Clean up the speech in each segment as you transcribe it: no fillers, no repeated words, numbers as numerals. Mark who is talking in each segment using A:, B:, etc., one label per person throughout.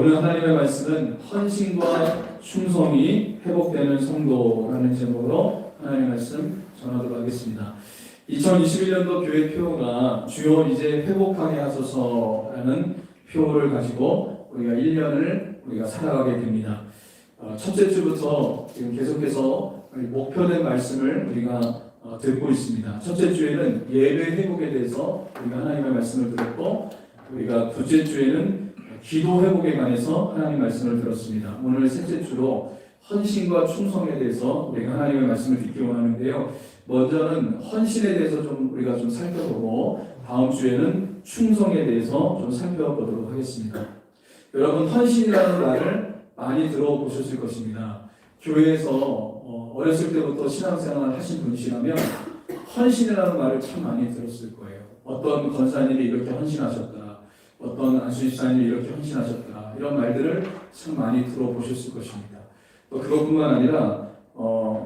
A: 오늘 하나님의 말씀은 헌신과 충성이 회복되는 성도라는 제목으로 하나님의 말씀 전하도록 하겠습니다. 2021년도 교회 표어가 주여 이제 회복하게 하소서라는 표어를 가지고 우리가 1년을 우리가 살아가게 됩니다. 첫째 주부터 지금 계속해서 목표된 말씀을 우리가 듣고 있습니다. 첫째 주에는 예배 회복에 대해서 우리가 하나님의 말씀을 들었고, 우리가 둘째 주에는 기도 회복에 관해서 하나님의 말씀을 들었습니다. 오늘 셋째 주로 헌신과 충성에 대해서 우리가 하나님의 말씀을 듣기 원하는데요. 먼저는 헌신에 대해서 우리가 좀 살펴보고, 다음 주에는 충성에 대해서 좀 살펴보도록 하겠습니다. 여러분, 헌신이라는 말을 많이 들어보셨을 것입니다. 교회에서 어렸을 때부터 신앙생활을 하신 분이시라면 헌신이라는 말을 참 많이 들었을 거예요. 어떤 권사님이 이렇게 헌신하셨다, 어떤 안수집사님이 이렇게 헌신하셨다, 이런 말들을 참 많이 들어보셨을 것입니다. 또 그것뿐만 아니라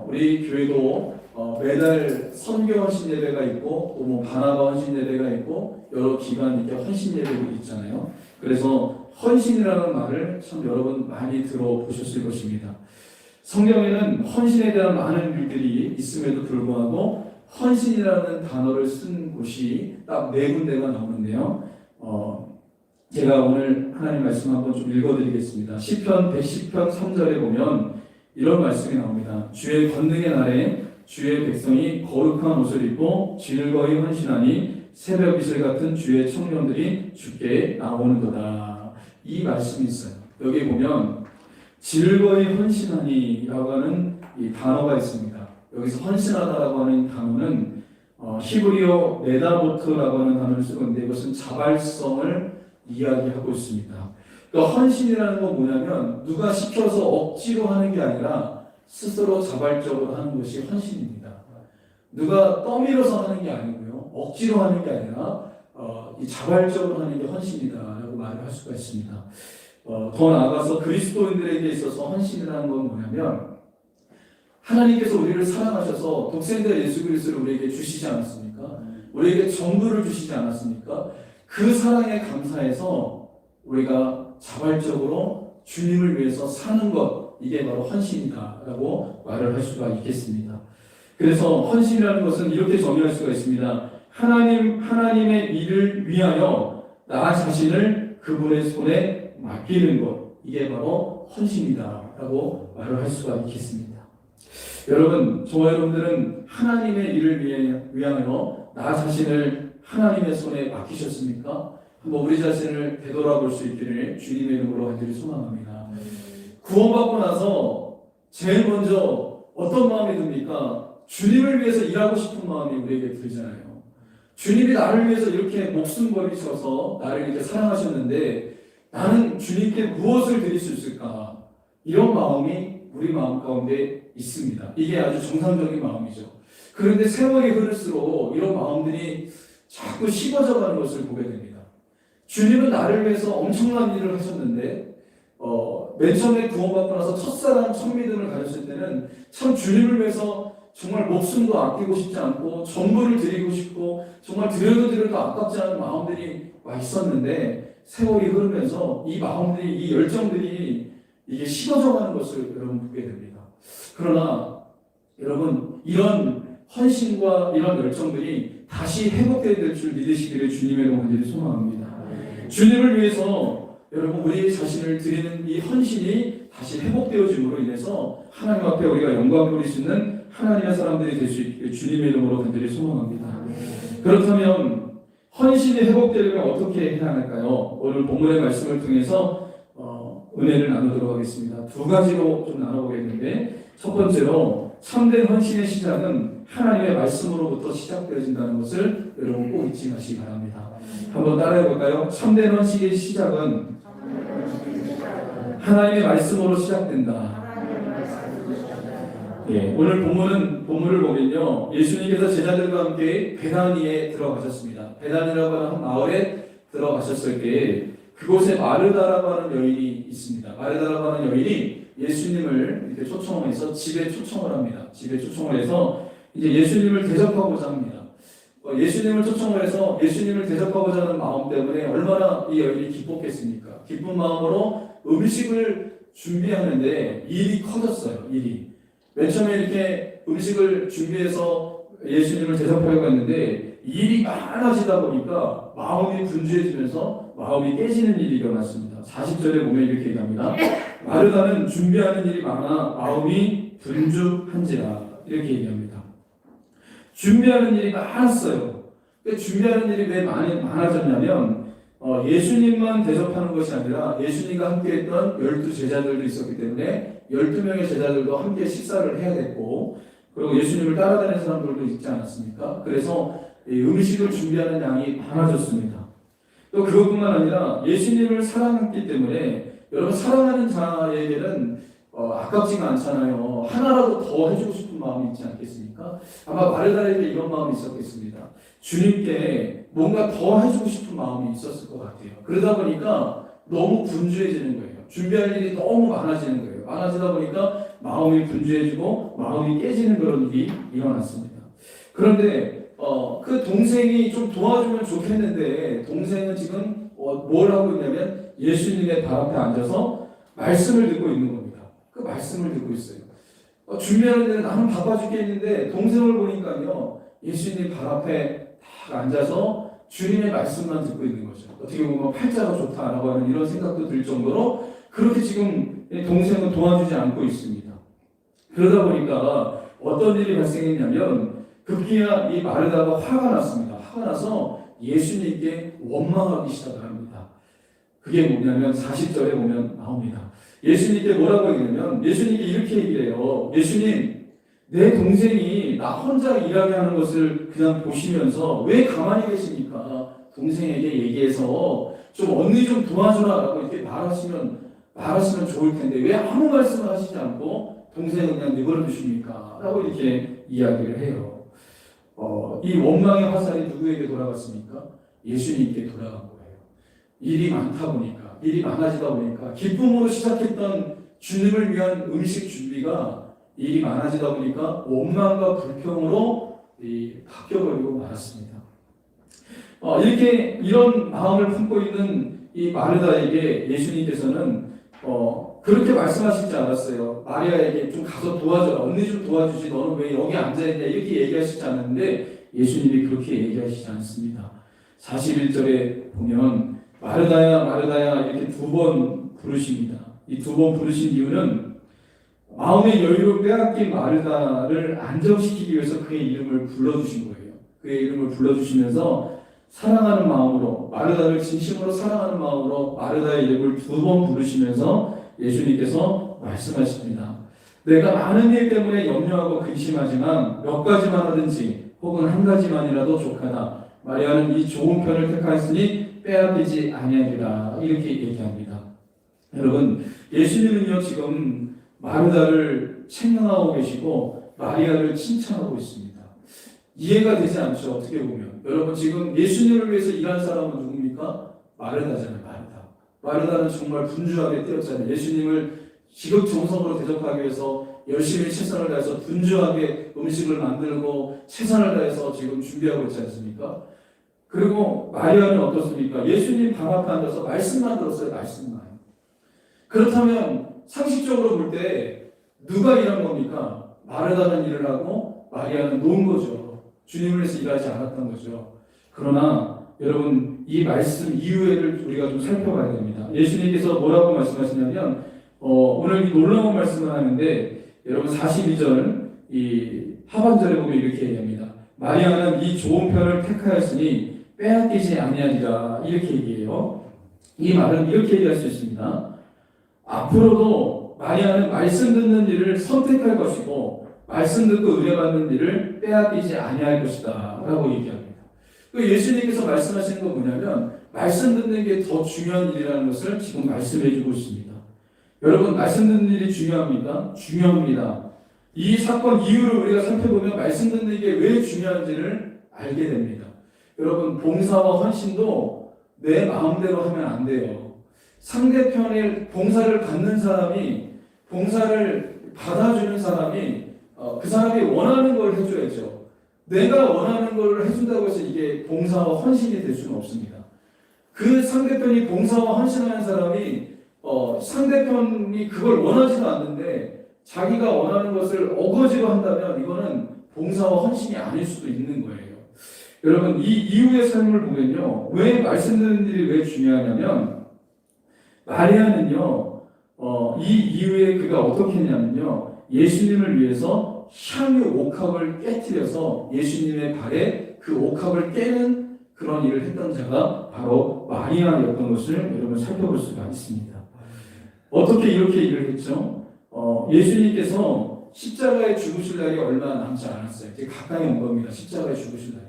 A: 우리 교회도 매달 선교 헌신 예배가 있고, 또 바나바 헌신 예배가 있고, 여러 기간 이렇게 헌신 예배가 있잖아요. 그래서 헌신이라는 말을 참 여러분 많이 들어보셨을 것입니다. 성경에는 헌신에 대한 많은 일들이 있음에도 불구하고 헌신이라는 단어를 쓴 곳이 딱 4군데가 나오는데요. 제가 오늘 하나님 말씀 한번 좀 읽어드리겠습니다. 시편 110편 3절에 보면 이런 말씀이 나옵니다. 주의 권능의 날에 주의 백성이 거룩한 옷을 입고 즐거이 헌신하니 새벽 이슬 같은 주의 청년들이 주께 나오는도다. 이 말씀이 있어요. 여기 보면 즐거이 헌신하니 라고 하는 이 단어가 있습니다. 여기서 헌신하다라고 하는 단어는 히브리어 메다보트라고 하는 단어를 쓰는데, 이것은 자발성을 이야기하고 있습니다. 그러니까 헌신이라는 건 뭐냐면 누가 시켜서 억지로 하는 게 아니라 스스로 자발적으로 하는 것이 헌신입니다. 누가 떠밀어서 하는 게 아니고요, 억지로 하는 게 아니라 이 자발적으로 하는 게 헌신이다라고 말을 할 수가 있습니다. 더 나아가서 그리스도인들에게 있어서 헌신이라는 건 뭐냐면, 하나님께서 우리를 사랑하셔서 독생자 예수 그리스도를 우리에게 주시지 않았습니까? 우리에게 전부를 주시지 않았습니까? 그 사랑에 감사해서 우리가 자발적으로 주님을 위해서 사는 것, 이게 바로 헌신이다라고 말을 할 수가 있겠습니다. 그래서 헌신이라는 것은 이렇게 정의할 수가 있습니다. 하나님의 일을 위하여 나 자신을 그분의 손에 맡기는 것, 이게 바로 헌신이다라고 말을 할 수가 있겠습니다. 여러분, 저와 여러분들은 하나님의 일을 위하여 나 자신을 하나님의 손에 맡기셨습니까? 한번 우리 자신을 되돌아볼 수 있기를 주님의 이름으로 간절히 소망합니다. 구원받고 나서 제일 먼저 어떤 마음이 듭니까? 주님을 위해서 일하고 싶은 마음이 우리에게 들잖아요. 주님이 나를 위해서 이렇게 목숨 버리셔서 나를 이렇게 사랑하셨는데 나는 주님께 무엇을 드릴 수 있을까? 이런 마음이 우리 마음 가운데 있습니다. 이게 아주 정상적인 마음이죠. 그런데 세월이 흐를수록 이런 마음들이 자꾸 식어져가는 것을 보게 됩니다. 주님은 나를 위해서 엄청난 일을 하셨는데 맨 처음에 구원받고 나서 첫사랑 첫 믿음을 가졌을 때는 참 주님을 위해서 정말 목숨도 아끼고 싶지 않고 전부를 드리고 싶고 정말 드려도 아깝지 않은 마음들이 와 있었는데, 세월이 흐르면서 이 마음들이, 이 열정들이 이게 식어져가는 것을 여러분 보게 됩니다. 그러나 여러분, 이런 헌신과 이런 열정들이 다시 회복되어야 될 줄 믿으시기를 주님의 간절히 소망합니다. 주님을 위해서 여러분 우리 자신을 드리는 이 헌신이 다시 회복되어짐으로 인해서 하나님 앞에 우리가 영광 돌릴 수 있는 하나님의 사람들이 될 수 있기를 주님의 이름으로 간절히 소망합니다. 그렇다면 헌신이 회복되려면 어떻게 해야 할까요? 오늘 본문의 말씀을 통해서 은혜를 나누도록 하겠습니다. 2가지로 좀 나눠보겠는데, 첫 번째로 참된 헌신의 시작은 하나님의 말씀으로부터 시작되어진다는 것을 여러분 꼭 잊지 마시기 바랍니다. 한번 따라해 볼까요? 참된 헌신의 시작은 하나님의 말씀으로 시작된다. 예, 오늘 본문을 보면요, 예수님께서 제자들과 함께 베다니에 들어가셨습니다. 베다니라고 하는 한 마을에 들어가셨을 때 그곳에 마르다라고 하는 여인이 있습니다. 마르다라고 하는 여인이 예수님을 이렇게 초청해서 집에 초청을 합니다. 집에 초청을 해서 이제 예수님을 대접하고자 합니다. 예수님을 초청을 해서 예수님을 대접하고자 하는 마음 때문에 얼마나 이 여인이 기뻤겠습니까? 기쁜 마음으로 음식을 준비하는데 일이 커졌어요. 일이. 맨 처음에 이렇게 음식을 준비해서 예수님을 대접하려고 했는데 일이 많아지다 보니까 마음이 분주해지면서 마음이 깨지는 일이 일어났습니다. 40절에 보면 이렇게 얘기합니다. 마르다는 준비하는 일이 많아 마음이 분주한지라 이렇게 얘기합니다. 준비하는 일이 많았어요. 준비하는 일이 왜 많아졌냐면 예수님만 대접하는 것이 아니라 예수님과 함께 했던 12제자들도 있었기 때문에 12명의 제자들도 함께 식사를 해야 됐고 그리고 예수님을 따라다니는 사람들도 있지 않았습니까? 그래서 음식을 준비하는 양이 많아졌습니다. 또 그것뿐만 아니라 예수님을 사랑했기 때문에 여러분 사랑하는 자에게는 아깝지가 않잖아요. 하나라도 더 해주고 싶은 마음이 있지 않겠습니까? 아마 마르다에게 이런 마음이 있었겠습니다. 주님께 뭔가 더 해주고 싶은 마음이 있었을 것 같아요. 그러다 보니까 너무 분주해지는 거예요. 준비할 일이 너무 많아지는 거예요. 많아지다 보니까 마음이 분주해지고 마음이 깨지는 그런 일이 일어났습니다. 그런데 그 동생이 좀 도와주면 좋겠는데 동생은 지금 뭘 하고 있냐면 예수님의 발 앞에 앉아서 말씀을 듣고 있는 겁니다. 그 말씀을 듣고 있어요. 준비하는데 나는 바빠 죽겠는데 동생을 보니까요 예수님 발 앞에 딱 앉아서 주님의 말씀만 듣고 있는 거죠. 어떻게 보면 팔자가 좋다라고 하는 이런 생각도 들 정도로 그렇게 지금 동생은 도와주지 않고 있습니다. 그러다 보니까 어떤 일이 발생했냐면 급기야 이 마르다가 화가 났습니다. 화가 나서 예수님께 원망하기 시작을 합니다. 그게 뭐냐면 40절에 보면 나옵니다. 예수님께 뭐라고 얘기하냐면 예수님께 이렇게 얘기를 해요. 예수님, 내 동생이 나 혼자 일하게 하는 것을 그냥 보시면서 왜 가만히 계십니까? 동생에게 얘기해서 좀 언니 좀 도와주라라고 이렇게 말하시면 좋을 텐데 왜 아무 말씀을 하시지 않고 동생을 그냥 내버려 두십니까? 라고 이렇게 이야기를 해요. 이 원망의 화살이 누구에게 돌아갔습니까? 예수님께 돌아간 거예요. 일이 많다 보니까, 일이 많아지다 보니까 기쁨으로 시작했던 주님을 위한 음식 준비가 일이 많아지다 보니까 원망과 불평으로 바뀌어버리고 말았습니다. 이렇게 이런 마음을 품고 있는 이 마르다에게 예수님께서는 그렇게 말씀하시지 않았어요. 마리아에게 좀 가서 도와줘라. 언니 좀 도와주지. 너는 왜 여기 앉아있냐. 이렇게 얘기하시지 않았는데 예수님이 그렇게 얘기하시지 않습니다. 41절에 보면 마르다야 마르다야 이렇게 2번 부르십니다. 이 2번 부르신 이유는 마음의 여유를 빼앗긴 마르다를 안정시키기 위해서 그의 이름을 불러주신 거예요. 그의 이름을 불러주시면서 사랑하는 마음으로 마르다를 진심으로 사랑하는 마음으로 마르다의 이름을 2번 부르시면서 예수님께서 말씀하십니다. 내가 많은 일 때문에 염려하고 근심하지만 몇 가지만 하든지 혹은 한 가지만이라도 족하다. 마리아는 이 좋은 편을 택하였으니 빼앗기지 아니하리라. 이렇게 얘기합니다. 여러분, 예수님은요 지금 마르다를 책망하고 계시고 마리아를 칭찬하고 있습니다. 이해가 되지 않죠. 어떻게 보면 여러분 지금 예수님을 위해서 일한 사람은 누굽니까? 마르다잖아요. 마르다는 정말 분주하게 뛰었잖아요. 예수님을 지극정성으로 대접하기 위해서 열심히 최선을 다해서 분주하게 음식을 만들고 최선을 다해서 지금 준비하고 있지 않습니까? 그리고 마리아는 어떻습니까? 예수님 방 앞에 앉아서 말씀만 들었어요. 말씀만. 그렇다면 상식적으로 볼 때 누가 일한 겁니까? 마르다는 일을 하고 마리아는 놓은 거죠. 주님을 위해서 일하지 않았던 거죠. 그러나 여러분 이 말씀 이후에를 우리가 좀 살펴봐야 됩니다. 예수님께서 뭐라고 말씀하시냐면 오늘 이 놀라운 말씀을 하는데 여러분 42절 이 하반절에 보면 이렇게 얘기합니다. 마리아는 이 좋은 편을 택하였으니 빼앗기지 아니하리라 이렇게 얘기해요. 이 말은 이렇게 얘기할 수 있습니다. 앞으로도 마리아는 말씀 듣는 일을 선택할 것이고 말씀 듣고 의뢰받는 일을 빼앗기지 아니할 것이다 라고 얘기합니다. 예수님께서 말씀하시는 건 뭐냐면 말씀 듣는 게 더 중요한 일이라는 것을 지금 말씀해 주고 있습니다. 여러분 말씀 듣는 일이 중요합니까? 중요합니다. 이 사건 이유를 우리가 살펴보면 말씀 듣는 게 왜 중요한지를 알게 됩니다. 여러분 봉사와 헌신도 내 마음대로 하면 안 돼요. 상대편의 봉사를 받는 사람이 봉사를 받아주는 사람이 그 사람이 원하는 걸 해줘야죠. 내가 원하는 걸 해준다고 해서 이게 봉사와 헌신이 될 수는 없습니다. 그 상대편이 봉사와 헌신하는 사람이 상대편이 그걸 원하지도 않는데 자기가 원하는 것을 어거지로 한다면 이거는 봉사와 헌신이 아닐 수도 있는 거예요. 여러분 이 이후의 삶을 보면요. 왜 말씀 듣는 일이 왜 중요하냐면 마리아는요. 이 이후에 그가 어떻게 했냐면요. 예수님을 위해서 향유 옥합을 깨뜨려서 예수님의 발에 그 옥합을 깨는 그런 일을 했던 자가 바로 마리아였던 것을 여러분 살펴볼 수가 있습니다. 어떻게 이렇게 일을 했죠? 예수님께서 십자가에 죽으실 날이 얼마 남지 않았어요. 되게 가까이 온 겁니다. 십자가에 죽으실 날이.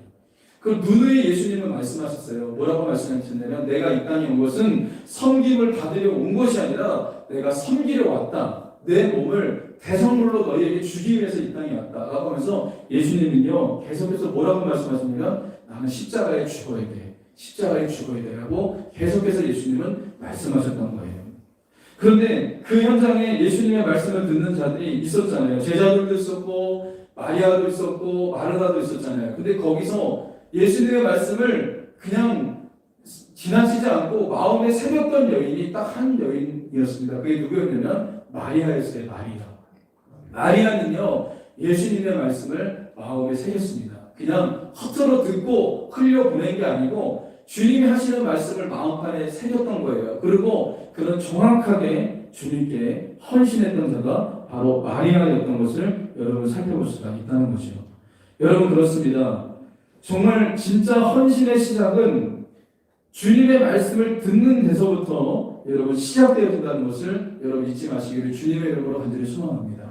A: 그 누누이 예수님은 말씀하셨어요. 뭐라고 말씀하셨냐면 내가 이 땅에 온 것은 섬김을 받으려 온 것이 아니라 내가 섬기려 왔다. 내 몸을 대성물로 너희에게 주기 위해서 이 땅에 왔다. 라고 하면서 예수님은요 계속해서 뭐라고 말씀하십니까? 나는 십자가에 죽어야 돼. 십자가에 죽어야 돼. 라고 계속해서 예수님은 말씀하셨던 거예요. 그런데 그 현장에 예수님의 말씀을 듣는 자들이 있었잖아요. 제자들도 있었고 마리아도 있었고 마르다도 있었잖아요. 근데 거기서 예수님의 말씀을 그냥 지나치지 않고 마음에 새겼던 여인이 딱 한 여인이었습니다. 그게 누구였냐면 마리아였어요. 마리아는요 예수님의 말씀을 마음에 새겼습니다. 그냥 헛으로 듣고 흘려보낸 게 아니고 주님이 하시는 말씀을 마음판에 새겼던 거예요. 그리고 그런 정확하게 주님께 헌신했던 자가 바로 마리아였던 것을 여러분 살펴볼 수가 있다는 거죠. 여러분 그렇습니다. 정말 진짜 헌신의 시작은 주님의 말씀을 듣는 데서부터 여러분 시작되어진다는 것을 여러분 잊지 마시기를 주님의 이름으로 간절히 소망합니다.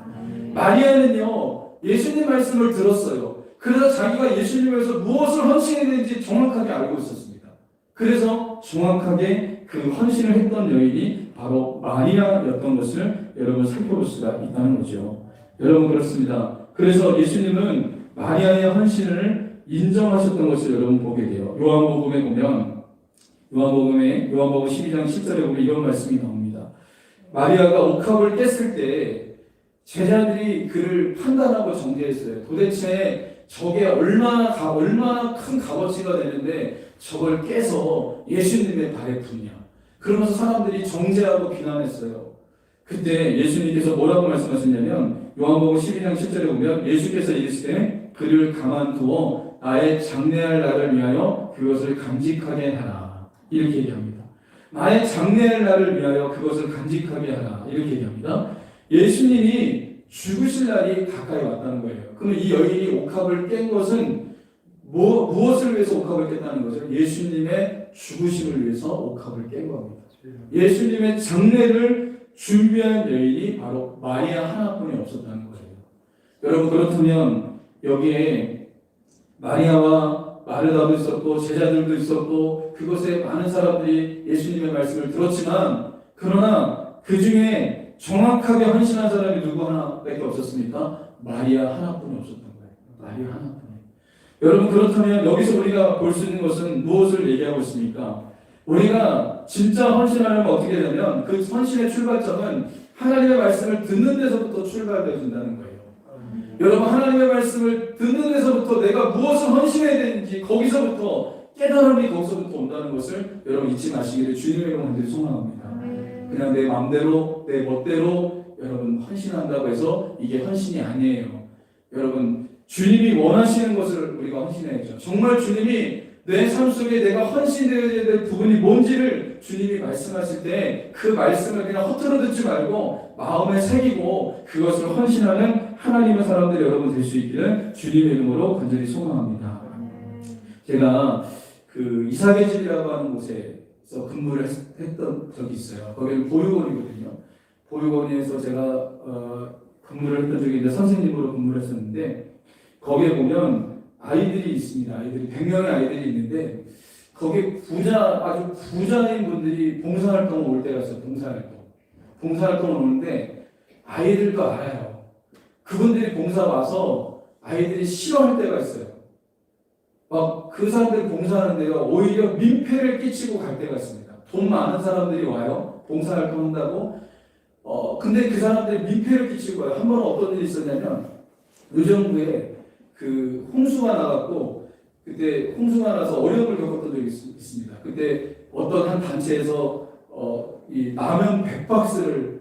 A: 마리아는요 예수님 말씀을 들었어요. 그래서 자기가 예수님에서 무엇을 헌신해야 되는지 정확하게 알고 있었습니다. 그래서 정확하게 그 헌신을 했던 여인이 바로 마리아였던 것을 여러분 살펴볼 수가 있다는 거죠. 여러분 그렇습니다. 그래서 예수님은 마리아의 헌신을 인정하셨던 것을 여러분 보게 돼요. 요한복음에 보면 요한복음 12장 10절에 보면 이런 말씀이 나옵니다. 마리아가 옥합을 깼을 때 제자들이 그를 판단하고 정죄했어요. 도대체 저게 얼마나 큰 값어치가 되는데 저걸 깨서 예수님의 발에 붓냐. 그러면서 사람들이 정죄하고 비난했어요. 그때 예수님께서 뭐라고 말씀하셨냐면 요한복음 12장 10절에 보면 예수께서 이르시되 그를 가만두어 나의 장례할 날을 위하여 그것을 간직하게 하라. 이렇게 얘기합니다. 나의 장례할 날을 위하여 그것을 간직하게 하라. 이렇게 얘기합니다. 예수님이 죽으실 날이 가까이 왔다는 거예요. 그러면 이 여인이 옥합을 깬 것은 무엇을 위해서 옥합을 깼다는 거죠? 예수님의 죽으심을 위해서 옥합을 깬 겁니다. 예수님의 장례를 준비한 여인이 바로 마리아 하나뿐이 없었다는 거예요. 여러분 그렇다면 여기에 마리아와 마르다도 있었고 제자들도 있었고 그곳에 많은 사람들이 예수님의 말씀을 들었지만 그러나 그 중에 정확하게 헌신한 사람이 누구 하나밖에 없었습니까? 마리아 하나뿐이 없었던 거예요. 마리아 하나뿐이. 여러분 그렇다면 여기서 우리가 볼 수 있는 것은 무엇을 얘기하고 있습니까? 우리가 진짜 헌신하려면 어떻게 되냐면 그 헌신의 출발점은 하나님의 말씀을 듣는 데서부터 출발되어진다는 거예요. 여러분 하나님의 말씀을 듣는 데서부터 내가 무엇을 헌신해야 되는지 거기서부터 깨달음이 거기서부터 온다는 것을 여러분 잊지 마시기를 주님의 이름으로 소망합니다. 그냥 내 마음대로 내 멋대로 여러분 헌신한다고 해서 이게 헌신이 아니에요. 여러분 주님이 원하시는 것을 우리가 헌신해야죠. 정말 주님이 내 삶 속에 내가 헌신되어야 될 부분이 뭔지를 주님이 말씀하실 때 그 말씀을 그냥 허투루 듣지 말고 마음에 새기고 그것을 헌신하는 하나님의 사람들 여러분 될 수 있기를 주님의 이름으로 간절히 소망합니다. 제가 그 이삭의 집이라고 하는 곳에서 근무를 했던 적이 있어요. 거기는 보육원이거든요. 보육원에서 제가 근무를 했던 적이 있는데 선생님으로 근무를 했었는데 거기에 보면 아이들이 있습니다. 아이들이 100명의 아이들이 있는데 거기 아주 부자인 분들이 봉사활동 올 때가 있어요. 봉사활동을 오는데 아이들도 알아요. 그분들이 봉사 와서 아이들이 싫어할 때가 있어요. 막 그 사람들이 봉사하는 데가 오히려 민폐를 끼치고 갈 때가 있습니다. 돈 많은 사람들이 와요. 봉사활동 한다고. 근데 그 사람들이 민폐를 끼치고 가요. 한 번은 어떤 일이 있었냐면 의정부에 그 홍수가 나갖고 그때 홍수가 나서 어려움을 겪었던 적이 있습니다. 그때 어떤 한 단체에서 이 라면 100박스를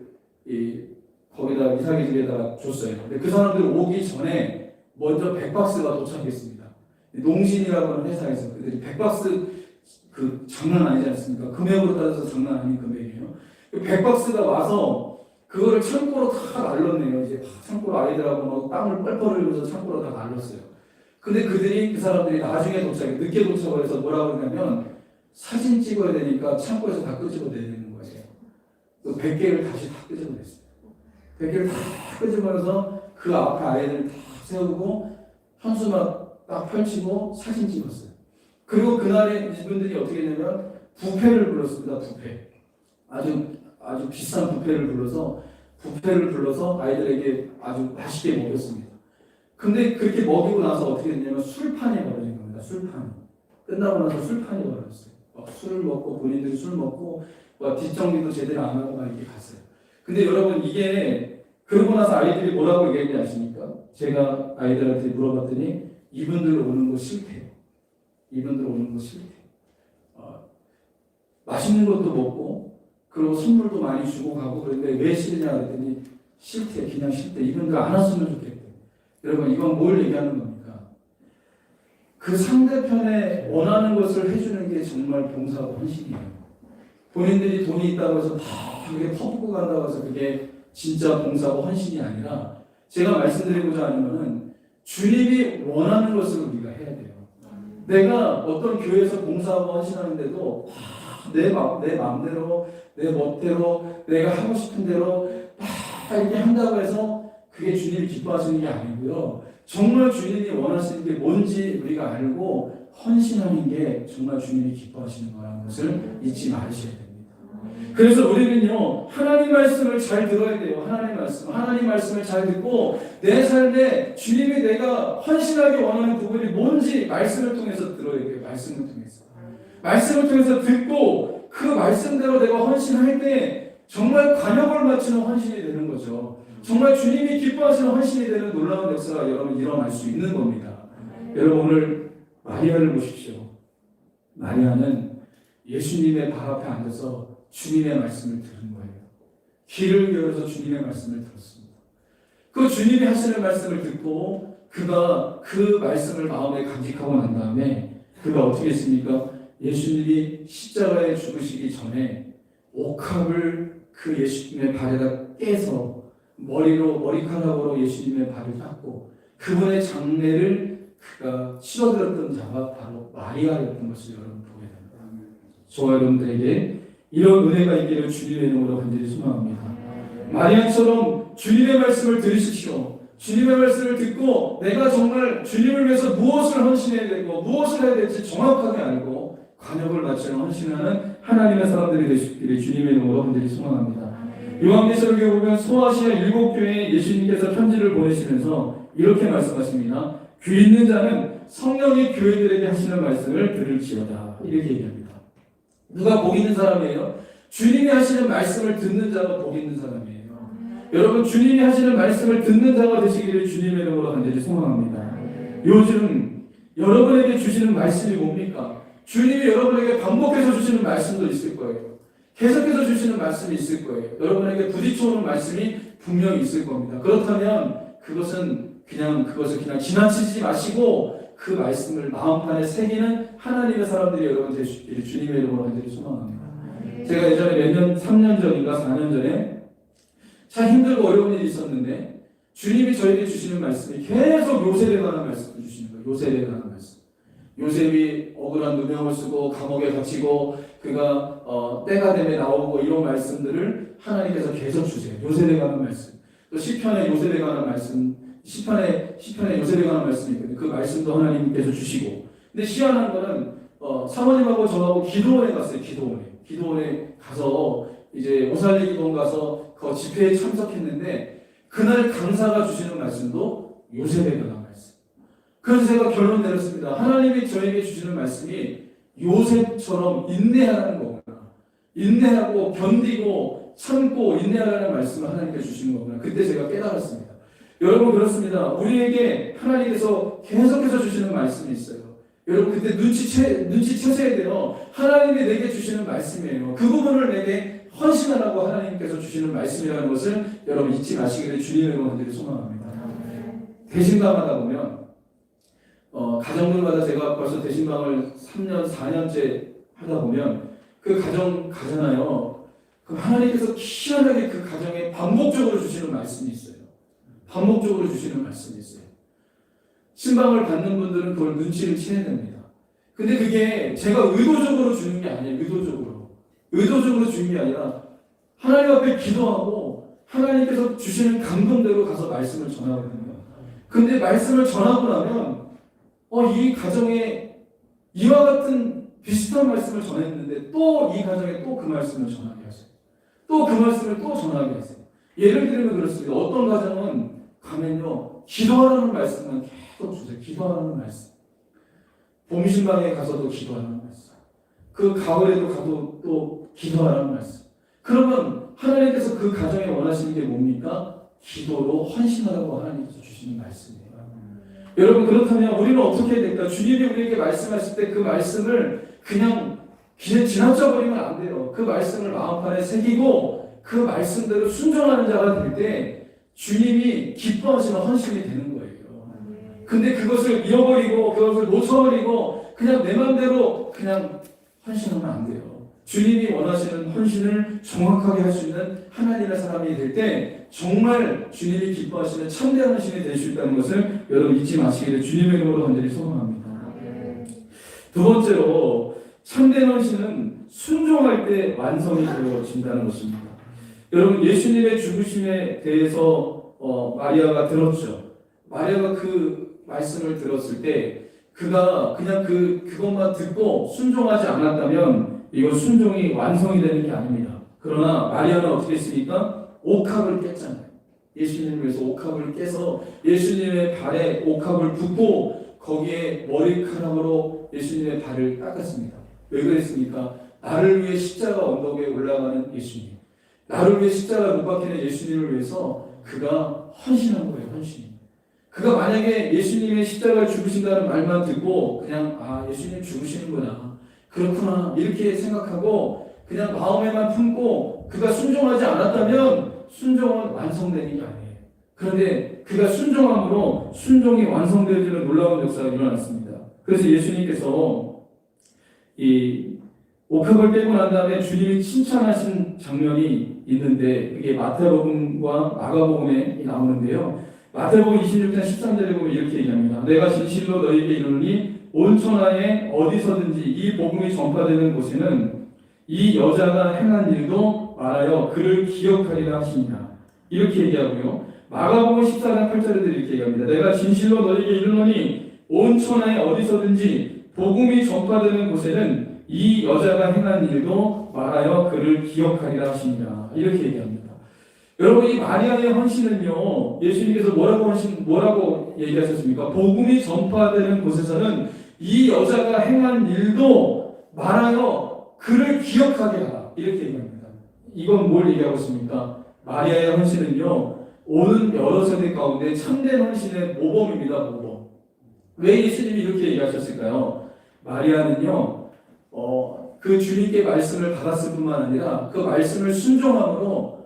A: 거기다 이삭의 집에다가 줬어요. 근데 그 사람들 오기 전에 먼저 100박스가 도착했습니다. 농신이라고 하는 회사에서 그들이 100박스 그 장난 아니지 않습니까? 금액으로 따져서 장난 아닌 금액이에요. 100박스가 와서 그거를 창고로 다 날렸네요. 이제 창고로 아이들하고 막 땀을 뻘뻘 흘리면서 창고로 다 날렸어요. 근데 그 사람들이 나중에 도착해, 늦게 도착을 해서 뭐라고 그러냐면 사진 찍어야 되니까 창고에서 다 끄집어내는 거예요. 그 100개를 다시 다 끄집어냈어요. 100개를 다 끄집어내서 그 앞에 아이들 다 세우고 현수막 딱 펼치고 사진 찍었어요. 그리고 그날에 이분들이 어떻게 했냐면 뷔페를 불렀습니다. 뷔페. 아주 비싼 뷔페를 불러서 아이들에게 아주 맛있게 먹였습니다. 근데 그렇게 먹이고 나서 어떻게 됐냐면 술판이 벌어진 겁니다. 술판. 끝나고 나서 술판이 벌어졌어요. 술을 먹고 본인들이 술 먹고 뒷정리도 제대로 안 하고 막 이렇게 갔어요. 근데 여러분 이게 그러고 나서 아이들이 뭐라고 얘기했는지 아십니까? 제가 아이들한테 물어봤더니 이분들 오는 거 싫대요. 이분들 오는 거 싫대요. 맛있는 것도 먹고 그리고 선물도 많이 주고 가고 그런데 왜 싫냐 그랬더니 싫대. 그냥 싫대. 이분들 안 왔으면 좋겠대. 여러분 이건 뭘 얘기하는 겁니까? 그 상대편에 원하는 것을 해주는 게 정말 봉사하고 헌신이에요. 본인들이 돈이 있다고 해서 다 그게 퍼붓고 간다고 해서 그게 진짜 봉사하고 헌신이 아니라 제가 말씀드리고자 하는 것은 주님이 원하는 것을 우리가 해야 돼요. 내가 어떤 교회에서 봉사하고 헌신하는데도 내 마음대로 내 멋대로 내가 하고 싶은 대로 막 이렇게 한다고 해서 그게 주님이 기뻐하시는 게 아니고요. 정말 주님이 원하시는 게 뭔지 우리가 알고 헌신하는 게 정말 주님이 기뻐하시는 거라는 것을 잊지 말으셔야 됩니다. 그래서 우리는요, 하나님 말씀을 잘 들어야 돼요. 하나님 말씀을 잘 듣고 내 삶에 주님이 내가 헌신하게 원하는 부분이 뭔지 말씀을 통해서 들어야 돼요. 말씀을 통해서 듣고 그 말씀대로 내가 헌신할 때 정말 관역을 맞추는 헌신이 되는 거죠. 정말 주님이 기뻐하시는 헌신이 되는 놀라운 역사가 여러분 일어날 수 있는 겁니다. 여러분 오늘 마리아를 보십시오. 마리아는 예수님의 발 앞에 앉아서 주님의 말씀을 들은 거예요. 귀를 열어서 주님의 말씀을 들었습니다. 그 주님이 하시는 말씀을 듣고 그가 그 말씀을 마음에 간직하고 난 다음에 그가 어떻게 했습니까? 예수님이 십자가에 죽으시기 전에 옥합을 그 예수님의 발에다 깨서 머리카락으로 예수님의 발을 닦고 그분의 장례를 그가 치러들었던 자가 바로 마리아였던 것을 여러분 보게 됩니다. 저와 여러분들에게 이런 은혜가 있기를 주님의 이름으로 간절히 소망합니다. 마리아처럼 주님의 말씀을 들으십시오. 주님의 말씀을 듣고 내가 정말 주님을 위해서 무엇을 헌신해야 되고 무엇을 해야 될지 정확하게 알고 관역을 맞추는 헌신하는 하나님의 사람들이 되시기를 주님의 이름으로 간절히 소망합니다. 요한계시록에 보면 소아시아 7교회에 예수님께서 편지를 보내시면서 이렇게 말씀하십니다. 귀 있는 자는 성령이 교회들에게 하시는 말씀을 들을지어다. 이렇게 얘기합니다. 누가 복 있는 사람이에요? 주님이 하시는 말씀을 듣는 자가 복 있는 사람이에요. 여러분 주님이 하시는 말씀을 듣는 자가 되시기를 주님의 이름으로 간절히 소망합니다. 요즘 여러분에게 주시는 말씀이 뭡니까? 주님이 여러분에게 반복해서 주시는 말씀도 있을 거예요. 계속해서 주시는 말씀이 있을 거예요. 여러분에게 부딪혀오는 말씀이 분명히 있을 겁니다. 그렇다면 그것을 그냥 지나치지 마시고 그 말씀을 마음판에 새기는 하나님의 사람들이 여러분 되시기를 주님의 이름으로 간절히 소망합니다. 제가 예전에 3년 전인가 4년 전에 참 힘들고 어려운 일이 있었는데 주님이 저에게 주시는 말씀이 계속 요셉에 관한 말씀을 주시는 거예요. 요셉에 관한 말씀. 요셉이 억울한 누명을 쓰고 감옥에 gat히고 그가 때가 되면 나오고 이런 말씀들을 하나님께서 계속 주세요. 요셉에 관한 말씀. 또 시편에 요셉에 관한 말씀, 시편에 요셉에 관한 말씀이 있거든요. 그 말씀도 하나님께서 주시고. 근데 희한한 거는 사모님하고 저하고 기도원에 갔어요. 기도원에 가서 이제 오살리 기도원 가서 그 집회에 참석했는데 그날 강사가 주시는 말씀도 요셉에 관한 말씀. 그래서 제가 결론 내렸습니다. 하나님이 저에게 주시는 말씀이 요셉처럼 인내하라는 거구나. 인내하고 견디고 참고 인내하라는 말씀을 하나님께 주시는 거구나. 그때 제가 깨달았습니다. 여러분 그렇습니다. 우리에게 하나님께서 계속해서 주시는 말씀이 있어요. 여러분 그때 눈치채셔야 돼요. 하나님이 내게 주시는 말씀이에요. 그 부분을 내게 헌신하라고 하나님께서 주시는 말씀이라는 것을 여러분 잊지 마시기를 주님의 원들이 소망합니다. 대신방하다 보면 가정들마다 제가 벌써 대신방을 3년, 4년째 하다 보면 그 가정 가잖아요. 그 하나님께서 희한하게 그 가정에 반복적으로 주시는 말씀이 있어요. 반복적으로 주시는 말씀이 있어요. 신방을 받는 분들은 그걸 눈치를 채야 됩니다. 근데 그게 제가 의도적으로 주는 게 아니에요. 의도적으로 주는 게 아니라 하나님 앞에 기도하고 하나님께서 주시는 감동대로 가서 말씀을 전하거든요. 근데 말씀을 전하고 나면 이 가정에 이와 같은 비슷한 말씀을 전했는데 또 이 가정에 또 그 말씀을 전하게 하세요. 또 그 말씀을 또 전하게 하세요. 예를 들면 그렇습니다. 어떤 가정은 가면요 기도하라는 말씀만 계속 주세요. 기도하라는 말씀. 봄신방에 가서도 기도하라는 말씀. 그 가을에도 가도 또 기도하라는 말씀. 그러면 하나님께서 그 가정에 원하시는 게 뭡니까? 기도로 헌신하라고 하나님께서 주시는 말씀이에요. 여러분 그렇다면 우리는 어떻게 해야 될까? 주님이 우리에게 말씀하실 때 그 말씀을 그냥 지나쳐버리면 안 돼요. 그 말씀을 마음판에 새기고 그 말씀대로 순종하는 자가 될 때 주님이 기뻐하시는 헌신이 되는 거예요. 근데 그것을 잃어버리고 그것을 놓쳐버리고 그냥 내 맘대로 그냥 헌신하면 안 돼요. 주님이 원하시는 헌신을 정확하게 할 수 있는 하나님의 사람이 될 때 정말 주님이 기뻐하시는 참된 헌신이 될 수 있다는 것을 여러분 잊지 마시기를 주님의 이름으로 간절히 소망합니다. 두 번째로 참된 헌신은 순종할 때 완성이 되어진다는 것입니다. 여러분 예수님의 죽으심에 대해서 마리아가 들었죠. 마리아가 그 말씀을 들었을 때 그가 그냥 그것만 듣고 순종하지 않았다면 이건 순종이 완성이 되는 게 아닙니다. 그러나 마리아는 어떻게 했습니까? 옥합을 깼잖아요. 예수님을 위해서 옥합을 깨서 예수님의 발에 옥합을 붓고 거기에 머리카락으로 예수님의 발을 닦았습니다. 왜 그랬습니까? 나를 위해 십자가 언덕에 올라가는 예수님, 나를 위해 십자가 못 박히는 예수님을 위해서 그가 헌신한 거예요. 헌신. 그가 만약에 예수님의 십자가를 죽으신다는 말만 듣고 그냥 예수님 죽으시는구나, 그렇구나 이렇게 생각하고 그냥 마음에만 품고 그가 순종하지 않았다면 순종은 완성되는 게 아니에요. 그런데 그가 순종함으로 순종이 완성되어지는 놀라운 역사가 일어났습니다. 그래서 예수님께서 이 옥합을 깨고 난 다음에 주님이 칭찬하신 장면이 있는데 그게 마태복음과 마가복음에 나오는데요. 마태복음 26장 13절에 보면 이렇게 얘기합니다. 내가 진실로 너희에게 이르노니 온 천하에 어디서든지 이 복음이 전파되는 곳에는 이 여자가 행한 일도 말하여 그를 기억하리라 하시니라. 이렇게 얘기하고요. 마가복음 14장 8절에도 이렇게 얘기합니다. 내가 진실로 너희에게 이르노니 온 천하에 어디서든지 복음이 전파되는 곳에는 이 여자가 행한 일도 말하여 그를 기억하리라 하시니라. 이렇게 얘기합니다. 여러분 이 마리아의 헌신은요, 예수님께서 뭐라고 얘기하셨습니까? 복음이 전파되는 곳에서는 이 여자가 행한 일도 말하여 그를 기억하게 하라. 이렇게 얘기합니다. 이건 뭘 얘기하고 있습니까? 마리아의 헌신은요, 오는 여러 세대 가운데 참된 헌신의 모범입니다. 모범. 왜 예수님이 이렇게 얘기하셨을까요? 마리아는요, 그 주님께 말씀을 받았을 뿐만 아니라 그 말씀을 순종함으로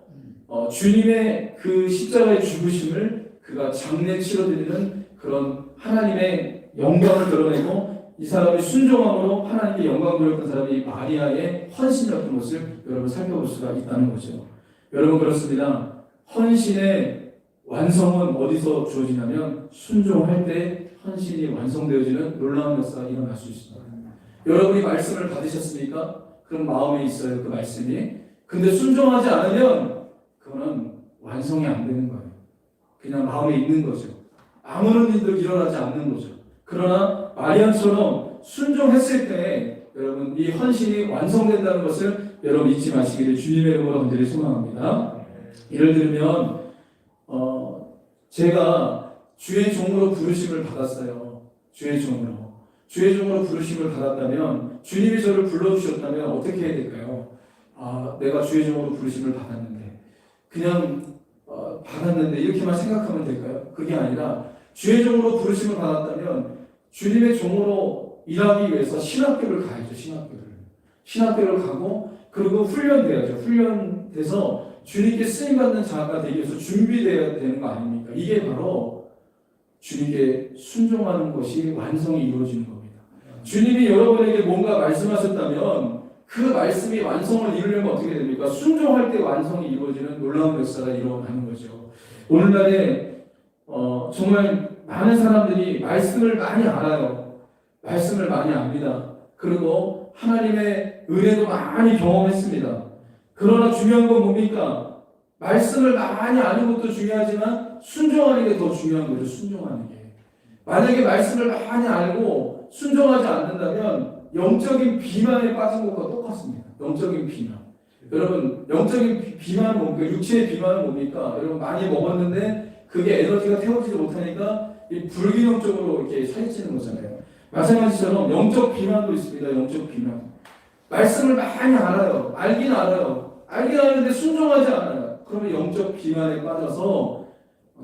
A: 주님의 그 십자가의 죽으심을 그가 장례 치러드리는 그런 하나님의 영광을 드러내고 이 사람이 순종함으로 하나님께 영광 돌렸던 사람이 마리아의 헌신이었던 것을 여러분 살펴볼 수가 있다는 거죠. 여러분 그렇습니다. 헌신의 완성은 어디서 주어지냐면 순종할 때 헌신이 완성되어지는 놀라운 역사가 일어날 수 있습니다. 여러분이 말씀을 받으셨습니까? 그럼 마음에 있어요, 그 말씀이. 근데 순종하지 않으면 그거는 완성이 안 되는 거예요. 그냥 마음에 있는 거죠. 아무런 일도 일어나지 않는 거죠. 그러나 마리아처럼 순종했을 때 여러분 이 헌신이 완성된다는 것을 여러분 잊지 마시기를 주님의 이름으로 간절히 소망합니다. 예를 들면 제가 주의 종으로 부르심을 받았어요. 주의 종으로 부르심을 받았다면 주님이 저를 불러주셨다면 어떻게 해야 될까요? 내가 주의 종으로 부르심을 받았는데 그냥 받았는데 이렇게만 생각하면 될까요? 그게 아니라 주의 종으로 부르심을 받았다면 주님의 종으로 일하기 위해서 신학교를 가야죠. 신학교를 가고 그리고 훈련돼야죠. 훈련돼서 주님께 쓰임받는 자가 되기 위해서 준비되어야 되는 거 아닙니까? 이게 바로 주님께 순종하는 것이 완성이 이루어지는 겁니다. 주님이 여러분에게 뭔가 말씀하셨다면 그 말씀이 완성을 이루려면 어떻게 됩니까? 순종할 때 완성이 이루어지는 놀라운 역사가 일어나는 거죠. 오늘날에 정말 많은 사람들이 말씀을 많이 알아요. 말씀을 많이 압니다. 그리고 하나님의 은혜도 많이 경험했습니다. 그러나 중요한 건 뭡니까? 말씀을 많이 아는 것도 중요하지만 순종하는 게 더 중요한 거죠. 순종하는 게. 만약에 말씀을 많이 알고 순종하지 않는다면 영적인 비만에 빠진 것과 똑같습니다. 영적인 비만. 여러분, 영적인 비만은 뭡니까? 육체의 비만은 뭡니까? 여러분, 많이 먹었는데 그게 에너지가 태워지지 못하니까 이 불균형적으로 이렇게 살찌는 거잖아요. 마찬가지처럼 영적 비만도 있습니다. 영적 비만. 말씀을 많이 알아요. 알긴 알아요. 알긴 아는데 순종하지 않아요. 그러면 영적 비만에 빠져서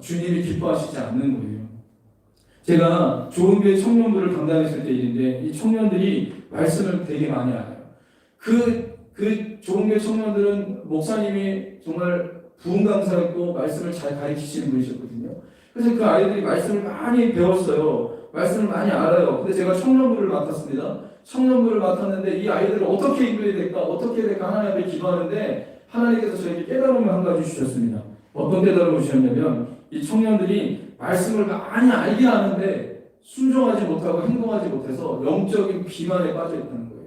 A: 주님이 기뻐하시지 않는 거예요. 제가 좋은교회 청년부를 담당했을 때 일인데 이 청년들이 말씀을 되게 많이 알아요. 그 좋은교회 청년들은 목사님이 정말 부흥 강사였고 말씀을 잘 가르치시는 분이셨거든요. 그래서 그 아이들이 말씀을 많이 배웠어요. 말씀을 많이 알아요. 근데 제가 청년부를 맡았습니다. 청년부를 맡았는데 이 아이들을 어떻게 이끌어야 될까? 어떻게 해야 될까? 하나님 앞에 기도하는데 하나님께서 저에게 깨달음을 한 가지 주셨습니다. 어떤 깨달음을 주셨냐면 이 청년들이 말씀을 많이 알긴 하는데 순종하지 못하고 행동하지 못해서 영적인 비만에 빠져 있다는 거예요.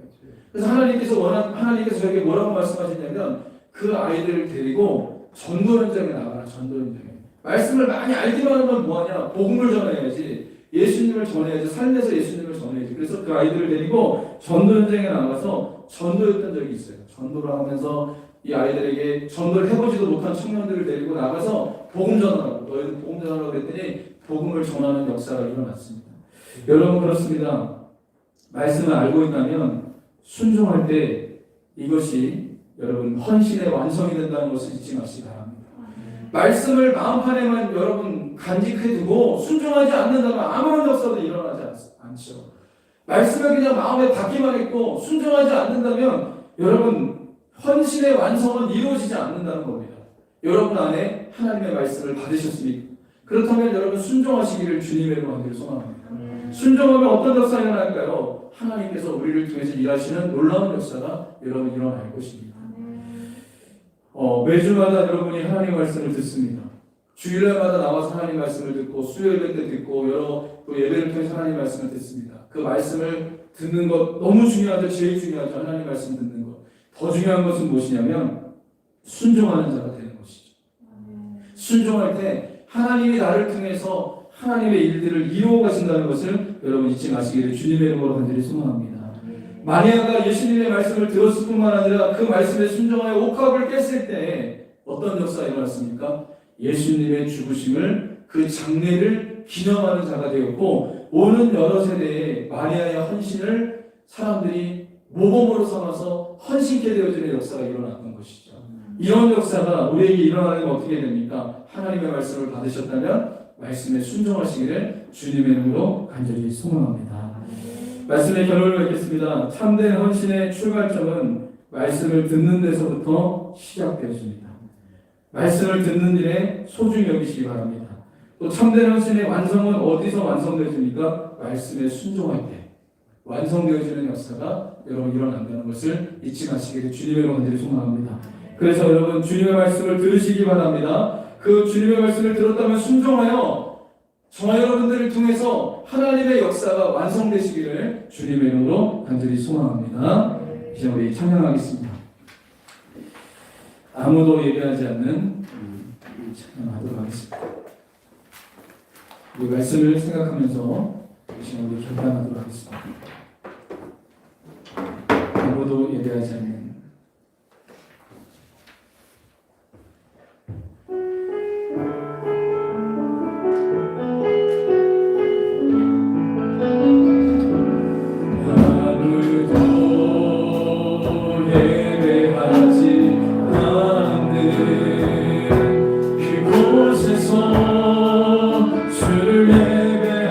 A: 그래서 하나님께서 저에게 뭐라고 말씀하셨냐면 그 아이들을 데리고 전도 현장에 나가라. 전도 현장에. 말씀을 많이 알기만 하면 뭐하냐? 복음을 전해야지. 예수님을 전해야지. 삶에서 예수님을 전해야지. 그래서 그 아이들을 데리고 전도 현장에 나가서 전도했던 적이 있어요. 전도를 하면서 이 아이들에게 전도를 해보지도 못한 청년들을 데리고 나가서 복음 전하라고. 너희들 복음 전하라고 그랬더니 복음을 전하는 역사가 일어났습니다. 여러분 그렇습니다. 말씀을 알고 있다면 순종할 때 이것이 여러분 헌신의 완성이 된다는 것을 잊지 마시기 바랍니다. 말씀을 마음판에만 여러분 간직해 두고 순종하지 않는다면 아무런 역사도 일어나지 않죠. 말씀을 그냥 마음에 받기만 했고 순종하지 않는다면 여러분 헌신의 완성은 이루어지지 않는다는 겁니다. 여러분 안에 하나님의 말씀을 받으셨습니까? 그렇다면 여러분 순종하시기를 주님의 이름으로 소망합니다. 순종하면 어떤 역사가 일어날까요? 하나님께서 우리를 통해서 일하시는 놀라운 역사가 여러분 일어날 것입니다. 매주마다 여러분이 하나님의 말씀을 듣습니다. 주일날마다 나와서 하나님 말씀을 듣고 수요일 때 듣고 또 예배를 통해서 하나님 말씀을 듣습니다. 그 말씀을 듣는 것 너무 중요하죠. 제일 중요하죠. 하나님 말씀 듣는 것. 더 중요한 것은 무엇이냐면 순종하는 자가 되는 것이죠. 순종할 때 하나님이 나를 통해서 하나님의 일들을 이루어 가신다는 것을 여러분 잊지 마시기를 주님의 이름으로 간절히 소망합니다. 마리아가 예수님의 말씀을 들었을 뿐만 아니라 그 말씀에 순종하여 옥합을 깼을 때 어떤 역사가 일어났습니까? 예수님의 죽으심을 그 장례를 기념하는 자가 되었고 오는 여러 세대에 마리아의 헌신을 사람들이 모범으로 삼아서 헌신케 되어지는 역사가 일어났던 것이죠. 이런 역사가 우리에게 일어나는 건 어떻게 됩니까? 하나님의 말씀을 받으셨다면 말씀에 순종하시기를 주님의 이름으로 간절히 소망합니다. 말씀의 결론을 맺겠습니다. 참된 헌신의 출발점은 말씀을 듣는 데서부터 시작되어집니다. 말씀을 듣는 일에 소중히 여기시기 바랍니다. 또 참된 헌신의 완성은 어디서 완성되어집니까? 말씀에 순종할 때 완성되어지는 역사가 여러분 일어난다는 것을 잊지 마시기를 주님의 이름으로 소망합니다. 그래서 여러분 주님의 말씀을 들으시기 바랍니다. 그 주님의 말씀을 들었다면 순종하여 저와 여러분들을 통해서 하나님의 역사가 완성되시기를 주님의 이름으로 간절히 소망합니다. 이제 우리 찬양하겠습니다. 아무도 예배하지 않는 찬양하도록 하겠습니다. 이 말씀을 생각하면서 이제 우리 결단하도록 하겠습니다. 아무도 예배하지 않는 주를 예배하리라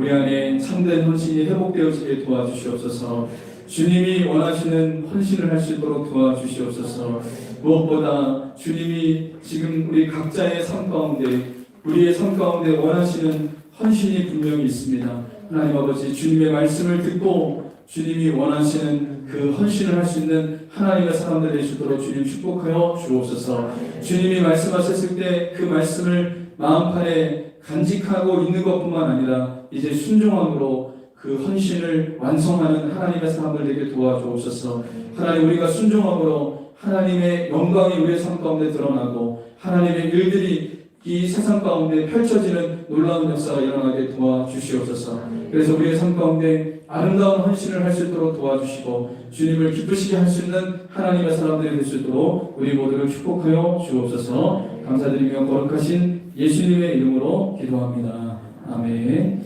A: 우리 안에 참된 헌신이 회복되어지게 도와주시옵소서. 주님이 원하시는 헌신을 할 수 있도록 도와주시옵소서. 무엇보다 주님이 지금 우리 각자의 삶 가운데, 우리의 삶 가운데 원하시는 헌신이 분명히 있습니다. 하나님 아버지, 주님의 말씀을 듣고 주님이 원하시는 그 헌신을 할 수 있는 하나님의 사람들 되시도록 주님 축복하여 주옵소서. 주님이 말씀하셨을 때 그 말씀을 마음판에 간직하고 있는 것뿐만 아니라 이제 순종함으로 그 헌신을 완성하는 하나님의 사람들 되게 도와주옵소서. 하나님, 우리가 순종함으로 하나님의 영광이 우리의 삶 가운데 드러나고 하나님의 일들이 이 세상 가운데 펼쳐지는 놀라운 역사가 일어나게 도와주시옵소서. 그래서 우리의 삶 가운데 아름다운 헌신을 할 수 있도록 도와주시고 주님을 기쁘시게 할 수 있는 하나님의 사람들이 될 수 있도록 우리 모두를 축복하여 주옵소서. 감사드리며 거룩하신 예수님의 이름으로 기도합니다. 아멘.